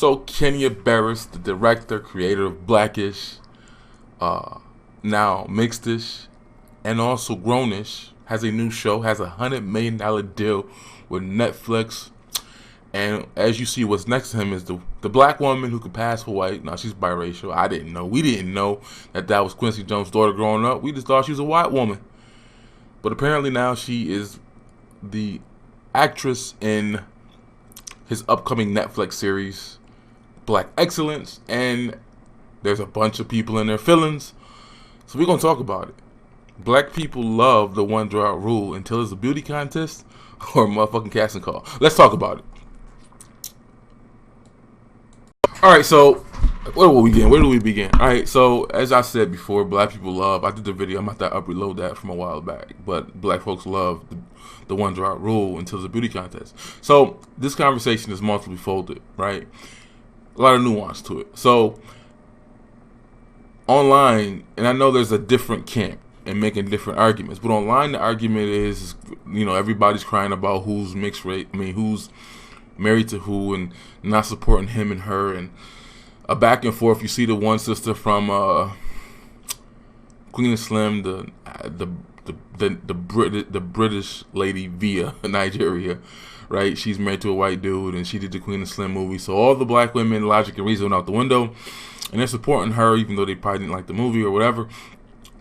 So Kenya Barris, the director, creator of Blackish, now Mixedish, and also Grownish, has a new show, has $100 million deal with Netflix. And as you see, what's next to him is the black woman who could pass for white. Now, she's biracial. I didn't know. We didn't know that was Quincy Jones' daughter growing up. We just thought she was a white woman. But apparently now she is the actress in his upcoming Netflix series, Black Excellence. And there's a bunch of people in their feelings. So we're going to talk about it. Black people love the one draw rule until it's a beauty contest or a motherfucking casting call. Let's talk about it. Alright, so where do we begin? Alright, so as I said before, black people love, I did the video, I'm about to reload that from a while back, but black folks love the one draw rule until it's a beauty contest. So this conversation is multiply folded, right? A lot of nuance to it. So online, and I know there's a different camp and making different arguments, but online the argument is, everybody's crying about who's mixed race, who's married to who and not supporting him and her, and a back and forth. You see the one sister from Queen and Slim, the British lady via Nigeria, right? She's married to a white dude, and she did the Queen and Slim movie. So all the black women, logic and reason, went out the window, and they're supporting her, even though they probably didn't like the movie or whatever.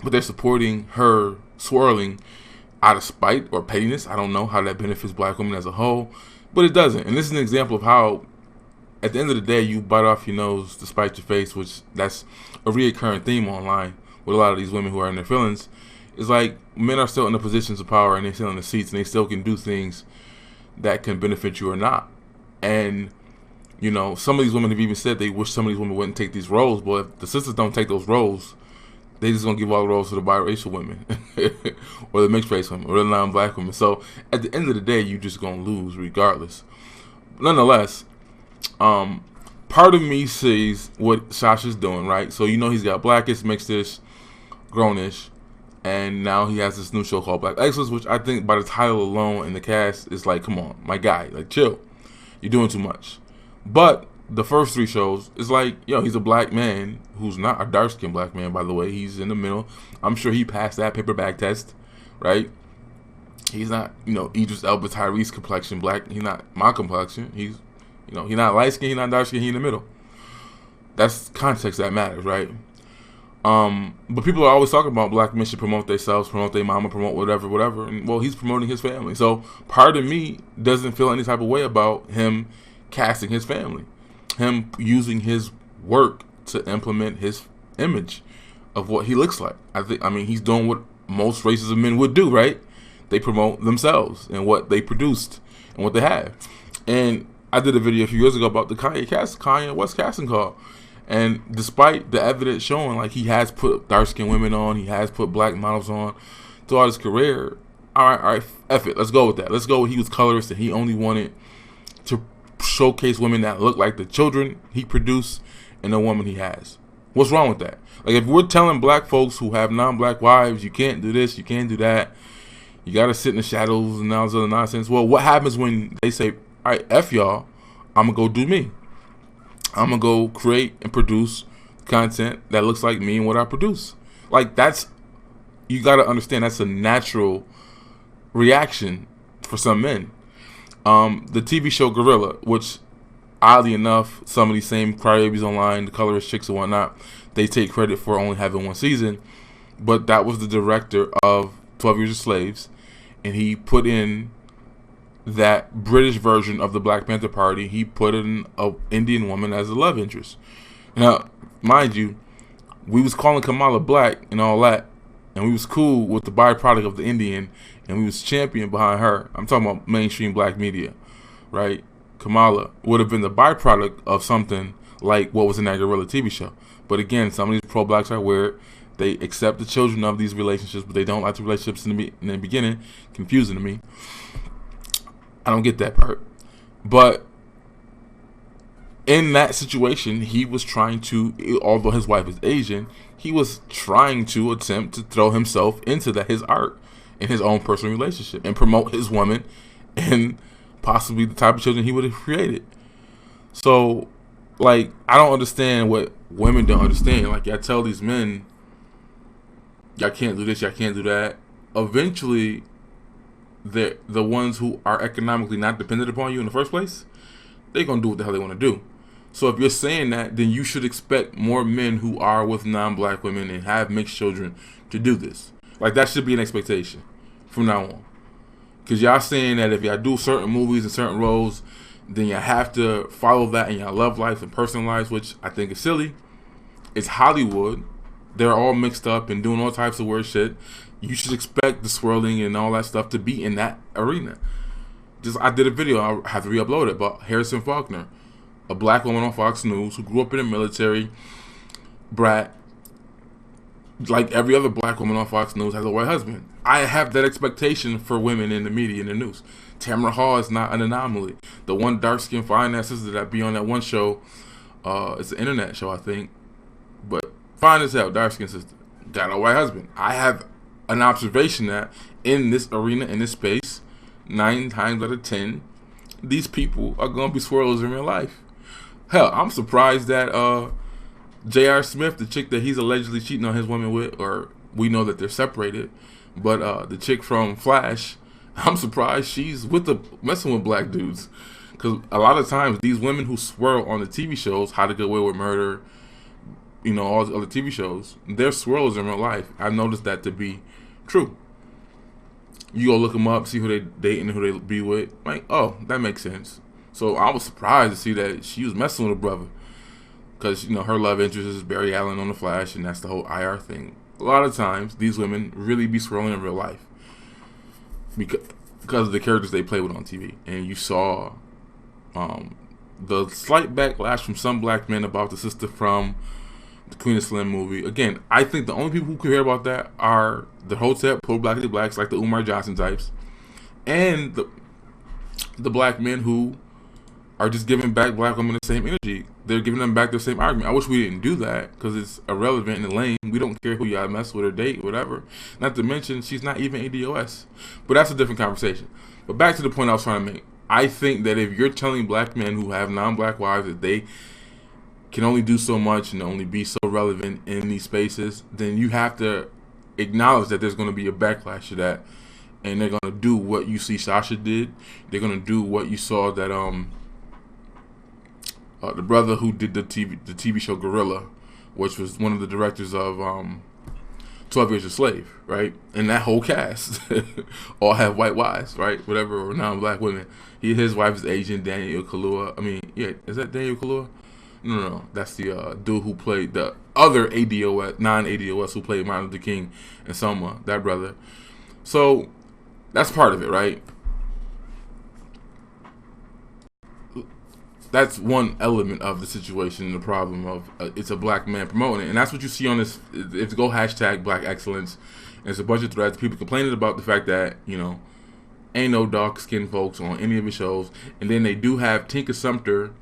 But they're supporting her swirling out of spite or pettiness. I don't know how that benefits black women as a whole, but it doesn't. And this is an example of how, at the end of the day, you bite off your nose to spite your face, which that's a reoccurring theme online with a lot of these women who are in their feelings. It's like men are still in the positions of power and they're still in the seats and they still can do things that can benefit you or not. And, some of these women have even said they wish some of these women wouldn't take these roles, but if the sisters don't take those roles, they just gonna give all the roles to the biracial women or the mixed race women or the non-black women. So at the end of the day, you just gonna lose regardless. Nonetheless, part of me sees what Sasha's doing, right? So he's got Blackish, Mixedish, Grownish, and now he has this new show called Black Excellence, which I think by the title alone and the cast is like, come on, my guy, like chill, you're doing too much. But the first three shows is like, he's a black man who's not a dark-skinned black man, by the way. He's in the middle. I'm sure he passed that paper bag test, right? He's not, Idris Elba, Tyrese complexion black. He's not my complexion. He's, he's not light-skinned, he's not dark-skinned, he's in the middle. That's context that matters, right? But people are always talking about black men should promote themselves, promote their mama, promote whatever. And, well, he's promoting his family. So part of me doesn't feel any type of way about him casting his family. Him using his work to implement his image of what he looks like. He's doing what most races of men would do, right? They promote themselves and what they produced and what they have. And I did a video a few years ago about the Kanye West casting call. And despite the evidence showing, like, he has put dark-skinned women on, he has put black models on throughout his career, all right, F it, let's go with that. Let's go with he was colorist and he only wanted to showcase women that look like the children he produced and the woman he has. What's wrong with that? Like, if we're telling black folks who have non-black wives, you can't do this, you can't do that, you gotta sit in the shadows and all this other nonsense. Well, what happens when they say, all right, F y'all, I'm gonna go do me. I'm gonna go create and produce content that looks like me and what I produce. Like, you gotta understand that's a natural reaction for some men. The TV show Gorilla, which oddly enough, some of these same crybabies online, the colorist chicks and whatnot, they take credit for only having one season, but that was the director of 12 Years a Slave, and he put in that British version of the Black Panther Party. He put in an Indian woman as a love interest. Now, mind you, we was calling Kamala black and all that, and we was cool with the byproduct of the Indian, and we was champion behind her. I'm talking about mainstream black media, right? Kamala would have been the byproduct of something like what was in that Gorilla TV show. But again, some of these pro-blacks are weird. They accept the children of these relationships, but they don't like the relationships in the beginning. Confusing to me. I don't get that part. But in that situation, he was trying to, although his wife is Asian, he was trying to attempt to throw himself into his art in his own personal relationship and promote his woman and possibly the type of children he would have created. So, Like, I don't understand what women don't understand. Like, I tell these men, y'all can't do this, y'all can't do that. Eventually, the ones who are economically not dependent upon you in the first place, they're gonna do what the hell they want to do. So if you're saying that, then you should expect more men who are with non-black women and have mixed children to do this. Like, that should be an expectation from now on. Because y'all saying that if y'all do certain movies and certain roles, then you have to follow that in your love life and personal lives, which I think is silly. It's Hollywood. They're all mixed up and doing all types of weird shit. You should expect the swirling and all that stuff to be in that arena. I did a video, I have to re-upload it, about Harrison Faulkner, a black woman on Fox News who grew up in the military, brat. Like every other black woman on Fox News has a white husband. I have that expectation for women in the media and the news. Tamara Hall is not an anomaly. The one dark-skinned fine ass sister that be on that one show, it's an internet show, I think, but fine as hell, dark-skinned sister, got a white husband. I have an observation that in this arena, in this space, 9 times out of 10, these people are gonna be swirls in real life. Hell, I'm surprised that J.R. Smith, the chick that he's allegedly cheating on his woman with, or we know that they're separated, but the chick from Flash, I'm surprised she's messing with black dudes. Because a lot of times these women who swirl on the TV shows, How to Get Away with Murder, you know, all the other TV shows, they're swirls in real life. I've noticed that to be true. You go look them up, see who they date and who they be with. Like, oh, that makes sense. So I was surprised to see that she was messing with a brother. Because, you know, her love interest is Barry Allen on The Flash, and that's the whole IR thing. A lot of times, these women really be swirling in real life. Because of the characters they play with on TV. And you saw the slight backlash from some black men about the sister from the Queen of Slim movie. Again, I think the only people who care about that are the Hotep, pro-blackity blacks, like the Umar Johnson types, and the black men who are just giving back black women the same energy. They're giving them back the same argument. I wish we didn't do that because it's irrelevant and lame. We don't care who y'all mess with or date, whatever. Not to mention, she's not even ADOS. But that's a different conversation. But back to the point I was trying to make. I think that if you're telling black men who have non-black wives that they can only do so much and only be so relevant in these spaces, then you have to acknowledge that there's going to be a backlash to that. And they're going to do what you see Sasha did. They're going to do what you saw that the brother who did the TV show Gorilla, which was one of the directors of 12 Years a Slave, right? And that whole cast all have white wives, right? Whatever, or non-black women. His wife is Asian, Daniel Kaluuya. I mean, yeah, is that Daniel Kaluuya? No. That's the dude who played the other ADOS, non-ADOS, who played Martin Luther King and Selma, that brother. So that's part of it, right? That's one element of the situation, the problem of it's a black man promoting it. And that's what you see on this. If you go hashtag Black Excellence, there's a bunch of threads, people complaining about the fact that, you know, ain't no dark-skinned folks on any of his shows. And then they do have Tinka Sumter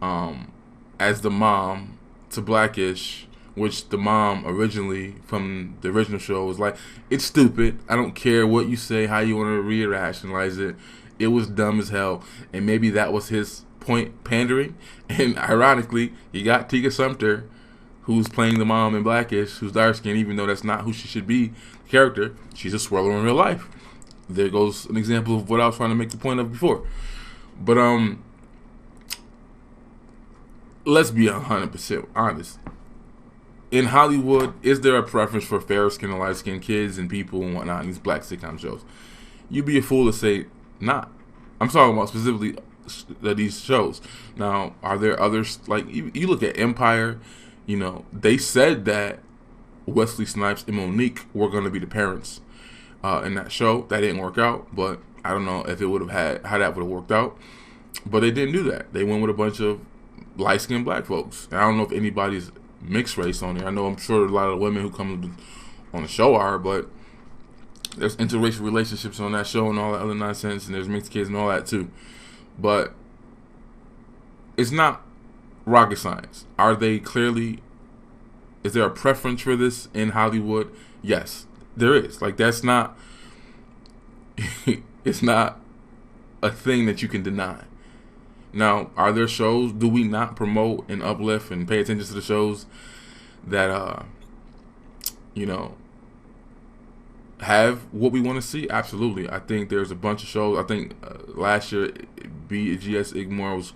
as the mom to Blackish, which the mom originally from the original show was like, it's stupid. I don't care what you say, how you want to re-rationalize it. It was dumb as hell. And maybe that was his point, pandering. And ironically, you got Tinka Sumter, who's playing the mom in Blackish, who's dark-skinned, even though that's not who she should be, character. She's a swirler in real life. There goes an example of what I was trying to make the point of before. But let's be 100% honest. In Hollywood, is there a preference for fair-skinned and light-skinned kids and people and whatnot in these black sitcom shows? You'd be a fool to say not. I'm talking about specifically these shows. Now, are there others? Like, you look at Empire, you know, they said that Wesley Snipes and Monique were going to be the parents in that show. That didn't work out, but I don't know if it would have how that would have worked out. But they didn't do that. They went with a bunch of light-skinned black folks. And I don't know if anybody's mixed race on there. I know I'm sure a lot of women who come on the show are, but there's interracial relationships on that show and all that other nonsense, and there's mixed kids and all that too. But it's not rocket science. Are they clearly, is there a preference for this in Hollywood? Yes, there is. Like, that's not, it's not a thing that you can deny. Now, are there shows? Do we not promote and uplift and pay attention to the shows that you know have what we want to see? Absolutely. I think there's a bunch of shows. I think last year BGS Igmore was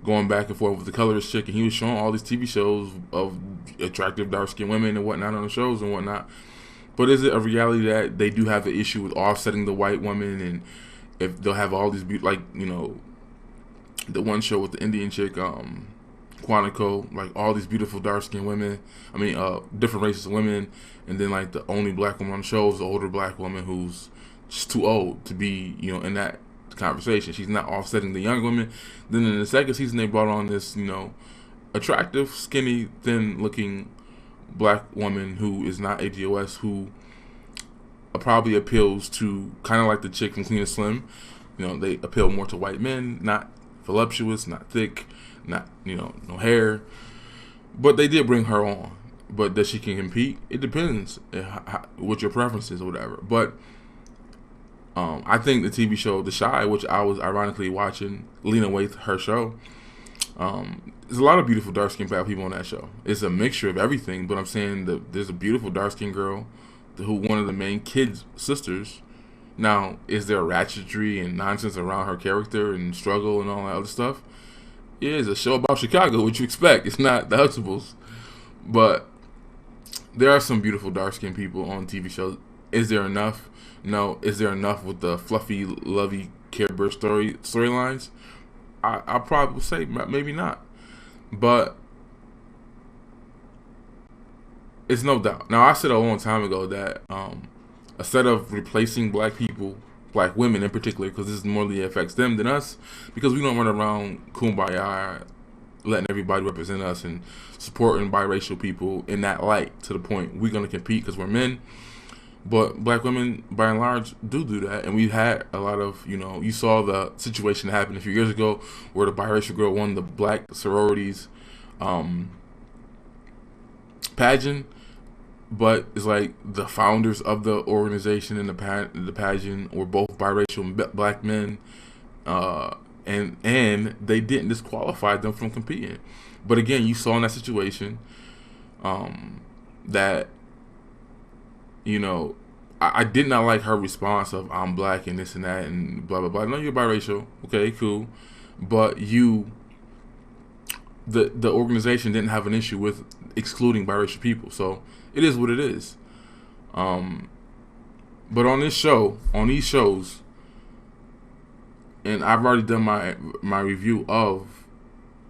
going back and forth with the colorist chick, and he was showing all these TV shows of attractive dark skinned women and whatnot on the shows and whatnot. But is it a reality that they do have an issue with offsetting the white woman, and if they'll have all these like the one show with the Indian chick, Quantico, like all these beautiful dark skinned women, different races of women, and then like the only black woman on the show is the older black woman who's just too old to be in that conversation. She's not offsetting the young women. Then in the second season they brought on this attractive, skinny, thin looking black woman who is not AGOS, who probably appeals to kind of like the chick from Clean and Slim. They appeal more to white men, not voluptuous, not thick, not no hair. But they did bring her on. But that she can compete, it depends what your preference is or whatever. But I think the TV show The Chi, which I was ironically watching Lena Waithe, her show, there's a lot of beautiful dark skinned black people on that show. It's a mixture of everything, but I'm saying that there's a beautiful dark skinned girl who one of the main kids' sisters. Now, is there ratchetry and nonsense around her character and struggle and all that other stuff? Yeah, it's a show about Chicago, what you expect. It's not the Huxtables. But there are some beautiful dark skinned people on TV shows. Is there enough? No. Is there enough with the fluffy, lovey, Care Bear storylines? I probably would say maybe not. But it's no doubt. Now, I said a long time ago that instead of replacing black people, black women in particular, because this more affects them than us, because we don't run around kumbaya letting everybody represent us and supporting biracial people in that light to the point we're going to compete because we're men. But black women, by and large, do that. And we've had a lot of, you saw the situation that happened a few years ago where the biracial girl won the black sororities pageant. But it's like the founders of the organization and the pageant were both biracial black men. And they didn't disqualify them from competing. But again, you saw in that situation that I did not like her response of I'm black and this and that and blah blah blah. No, you're biracial. Okay, cool. But the organization didn't have an issue with excluding biracial people. So it is what it is. But on these shows, and I've already done my review of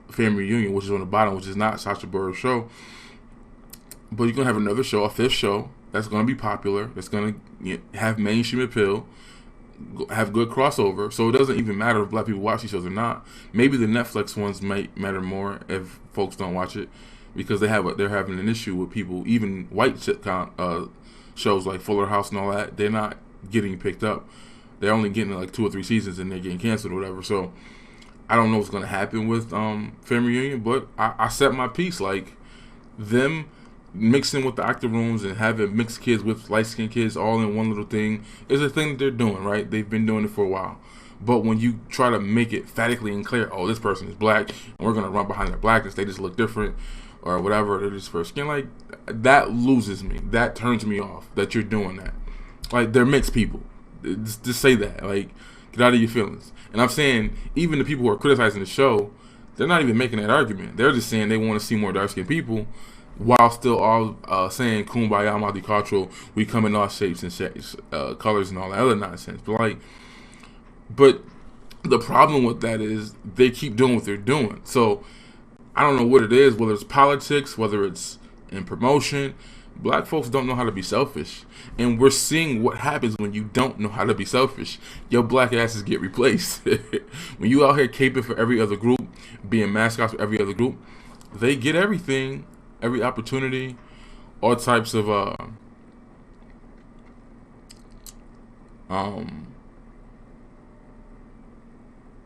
Family Reunion, which is on the bottom, which is not Sacha Barris' show. But you're going to have another show, a fifth show, that's going to be popular, that's going to have mainstream appeal, have good crossover. So it doesn't even matter if black people watch these shows or not. Maybe the Netflix ones might matter more if folks don't watch it, because they're having an issue with people, even white sitcom shows like Fuller House and all that, they're not getting picked up. They're only getting like 2 or 3 seasons and they're getting canceled or whatever. So I don't know what's going to happen with Family Reunion, but I set my piece. Like, them mixing with the actor rooms and having mixed kids with light-skinned kids all in one little thing is a thing that they're doing, right? They've been doing it for a while. But when you try to make it phatically and clear, oh, this person is black, and we're going to run behind their blackness, they just look different, or whatever, they're just first skin, like, that loses me. That turns me off, that you're doing that. Like, they're mixed people. Just say that. Like, get out of your feelings. And I'm saying, even the people who are criticizing the show, they're not even making that argument. They're just saying they want to see more dark-skinned people, while still all saying kumbaya, multicultural, we come in all shapes and shapes, colors and all that other nonsense. But the problem with that is they keep doing what they're doing. So I don't know what it is, whether it's politics, whether it's in promotion. Black folks don't know how to be selfish. And we're seeing what happens when you don't know how to be selfish. Your black asses get replaced. When you out here caping for every other group, being mascots for every other group, they get everything, every opportunity, all types of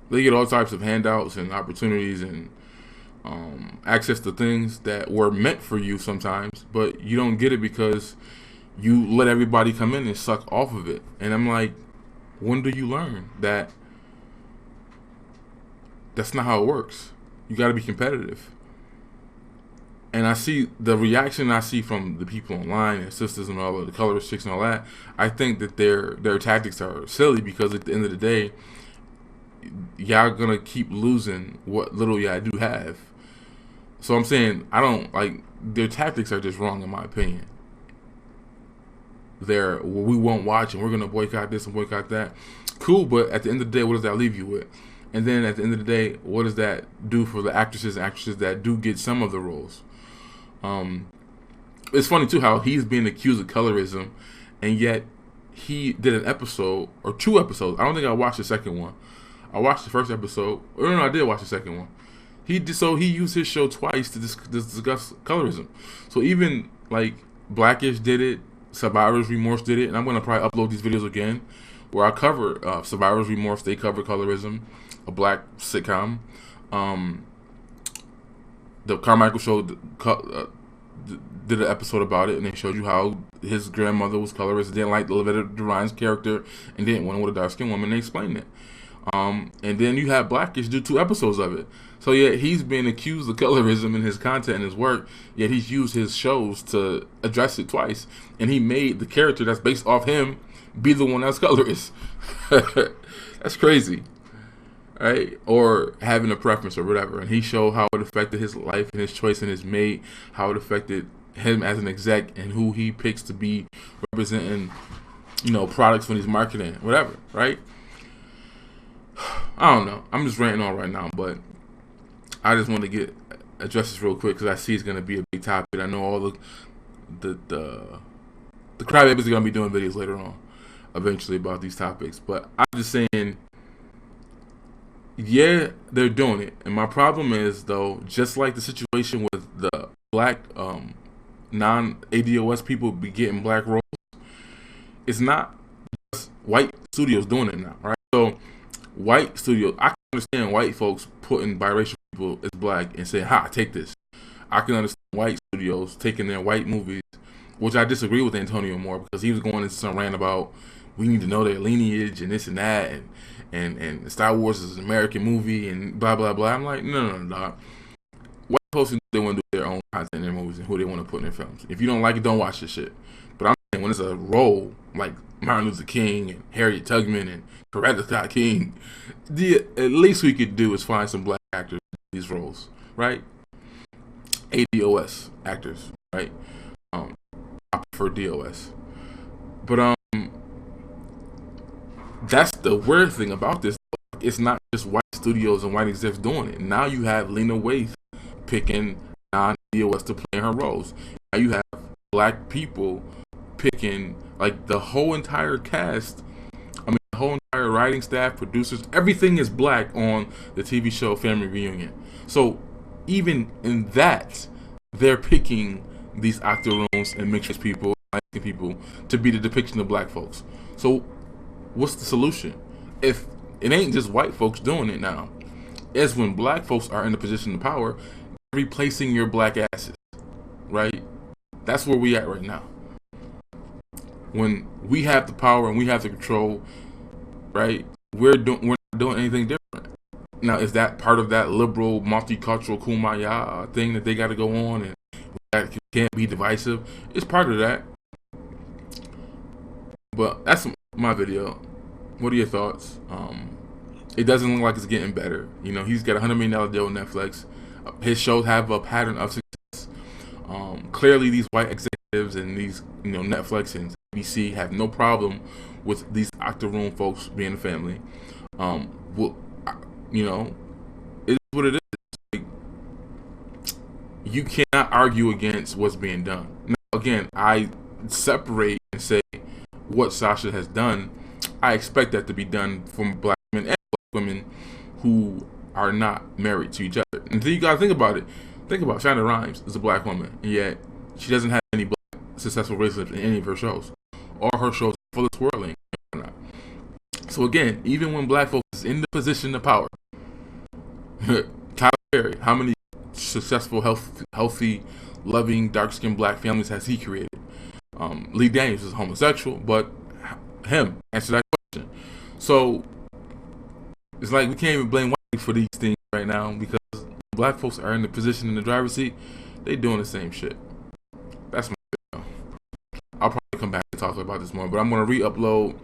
they get all types of handouts and opportunities and access to things that were meant for you sometimes, but you don't get it because you let everybody come in and suck off of it. And I'm like, when do you learn that That's not how it works. You got to be competitive. And I see the reaction I see from the people online and sisters and all of the colorist chicks and all that. I think that their tactics are silly because at the end of the day, y'all gonna keep losing what little y'all do have. So I'm saying I don't like their tactics are just wrong in my opinion. We won't watch and we're gonna boycott this and boycott that. Cool, but at the end of the day, what does that leave you with? And then at the end of the day, what does that do for the actresses and actresses that do get some of the roles? It's funny too how he's being accused of colorism, and yet he did an episode or 2 episodes. I don't think I watched the second one. I watched the first episode. Or no, I did watch the second one. He used his show twice to discuss colorism. So even like Blackish did it, Survivor's Remorse did it, and I'm gonna probably upload these videos again where I cover Survivor's Remorse. They cover colorism, a black sitcom. The Carmichael Show did an episode about it, and they showed you how his grandmother was colorist, didn't like Levetta Durine's character, and didn't want to with a dark-skinned woman. They explained it. And then you have Blackish do 2 episodes of it. So yeah, he's been accused of colorism in his content and his work, yet he's used his shows to address it twice. And he made the character that's based off him be the one that's colorist. That's crazy. Right? Or having a preference or whatever. And he showed how it affected his life and his choice and his mate, how it affected him as an exec and who he picks to be representing, products when he's marketing, whatever, right? I don't know. I'm just ranting on right now, but I just want to address this real quick because I see it's going to be a big topic. I know all the crybabies are going to be doing videos later on, eventually, about these topics. But I'm just saying, yeah, they're doing it. And my problem is, though, just like the situation with the black non-ADOS people be getting black roles, it's not just white studios doing it now, right? So white studios, I can understand white folks putting biracial people as black and saying, "Ha, take this." I can understand white studios taking their white movies, which I disagree with Antonio more because he was going into some rant about we need to know their lineage and this and that, and Star Wars is an American movie and blah blah blah. I'm like, no, dog. White folks, they want to do their own content in their movies and who they want to put in their films. If you don't like it, don't watch this shit. But I'm saying when it's a role like Martin Luther King and Harriet Tubman and Coretta Scott King, at least we could do is find some black actors in these roles, right? ADOS actors, right? I prefer DOS, but that's the weird thing about this. It's not just white studios and white execs doing it. Now you have Lena Waithe picking non-DOS to play her roles. Now you have black people picking, like, the whole entire cast. I mean, the whole entire writing staff, producers, everything is black on the TV show Family Reunion. So even in that, they're picking these actor rooms and mixed people, to be the depiction of black folks. So what's the solution? If it ain't just white folks doing it now, it's when black folks are in the position of power, replacing your black asses, right? That's where we at right now. When we have the power and we have the control, right? We're not doing anything different. Now, is that part of that liberal, multicultural kumbaya thing that they got to go on and that can't be divisive? It's part of that. But that's my video. What are your thoughts? It doesn't look like it's getting better. He's got a $100 million deal with Netflix. His shows have a pattern of success. Clearly, these white executives and these, Netflix and ABC have no problem with these actor room folks being a family. It's what it is. Like, you cannot argue against what's being done. Now, again, I separate and say what Sasha has done. I expect that to be done from black men and black women who are not married to each other. And you gotta think about it. Think about Shonda Rhimes is a black woman, and yet she doesn't have any black successful relationships in any of her shows. All her shows are full of swirling. So again, even when black folks is in the position of power, Tyler Perry, how many successful, healthy, loving, dark-skinned black families has he created? Lee Daniels is homosexual, but him answer that question. So it's like we can't even blame white for these things right now because black folks are in the position in the driver's seat. They doing the same shit. That's my video. I'll probably come back and talk about this more, but I'm gonna re-upload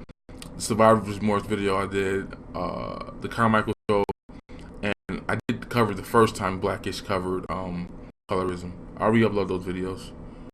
the Survivor's Remorse video I did, the Carmichael show, and I did cover the first time Blackish covered colorism. I'll re-upload those videos.